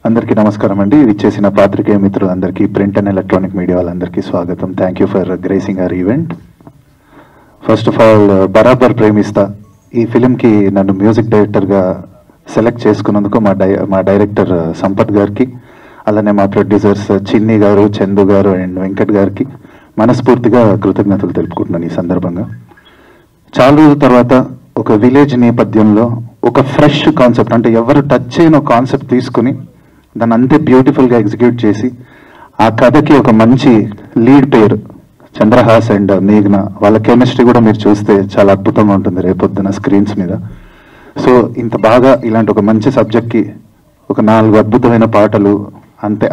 అందరికీ నమస్కారం అండి. ఇచ్చేసిన పాత్రికేయ మిత్రులందరికీ, ప్రింట్ అండ్ ఎలక్ట్రానిక్ మీడియా వాళ్ళందరికీ స్వాగతం. Thank you for gracing our event. First of all, బరాబర్ ప్రేమిస్తా ఈ ఫిలింకి నన్ను మ్యూజిక్ డైరెక్టర్గా సెలెక్ట్ చేసుకున్నందుకు మా డైరెక్టర్ సంపత్ గారికి, అలానే మా ప్రొడ్యూసర్స్ చిన్ని గారు, చందు గారు అండ్ వెంకట్ గారికి మనస్ఫూర్తిగా కృతజ్ఞతలు తెలుపుకుంటున్నాను. ఈ సందర్భంగా చాలా రోజుల తర్వాత ఒక విలేజ్ నేపథ్యంలో ఒక ఫ్రెష్ కాన్సెప్ట్, అంటే ఎవరు టచ్ చేయని ఒక కాన్సెప్ట్ తీసుకుని దాన్ని అంతే బ్యూటిఫుల్గా ఎగ్జిక్యూట్ చేసి ఆ కథకి ఒక మంచి లీడ్ పేరు చంద్రహాస్ అండ్ మేఘ్న. వాళ్ళ కెమిస్ట్రీ కూడా మీరు చూస్తే చాలా అద్భుతంగా ఉంటుంది రేపొద్దున స్క్రీన్స్ మీద. సో ఇంత బాగా ఇలాంటి ఒక మంచి సబ్జెక్ట్కి ఒక 4 అద్భుతమైన పాటలు,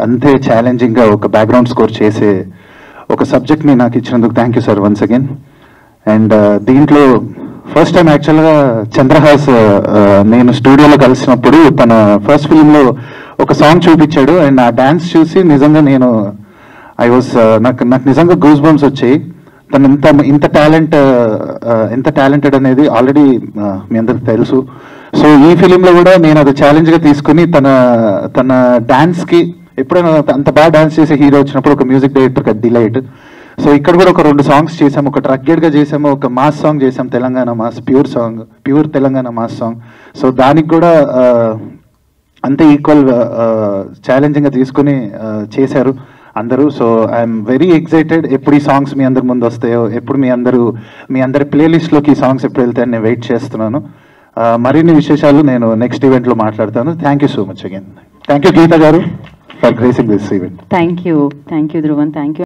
అంతే ఛాలెంజింగ్గా ఒక బ్యాక్గ్రౌండ్ స్కోర్ చేసే ఒక సబ్జెక్ట్ని నాకు ఇచ్చినందుకు thank you sir once again. And దీంట్లో ఫస్ట్ టైం యాక్చువల్గా చంద్రహాస్ నేను స్టూడియోలో కలిసినప్పుడు తన ఫస్ట్ ఫిలింలో ఒక సాంగ్ చూపించాడు. అండ్ ఆ డాన్స్ చూసి నిజంగా నాకు నిజంగా గూస్ బంప్స్ వచ్చాయి. తను ఇంత టాలెంటెడ్ అనేది ఆల్రెడీ మీ అందరికి తెలుసు. సో ఈ ఫిలింలో కూడా నేను అది ఛాలెంజ్గా తీసుకుని తన డాన్స్కి, ఎప్పుడైనా అంత బాగా డాన్స్ చేసే హీరో వచ్చినప్పుడు ఒక మ్యూజిక్ డైరెక్టర్కి డిలైట్. సో ఇక్కడ కూడా ఒక 2 సాంగ్స్ చేసాము. ఒక రగ్గెడ్గా చేసాము, ఒక మాస్ సాంగ్ చేసాం, Telangana mass, pure Telangana mass song. So దానికి కూడా అంతే ఈక్వల్ ఛాలెంజింగ్గా తీసుకుని చేశారు అందరూ. So I'm very excited. ఎప్పుడు ఈ సాంగ్స్ మీ అందరి ముందు వస్తాయో, ఎప్పుడు మీ అందరి ప్లేలిస్ట్లోకి ఈ సాంగ్స్ ఎప్పుడు వెళ్తాయని నేను వెయిట్ చేస్తున్నాను. మరిన్ని విశేషాలు నేను నెక్స్ట్ ఈవెంట్లో మాట్లాడతాను. Thank you so much again. Thank you Geetha garu for gracing this event. Thank you Dhruvan. Thank you.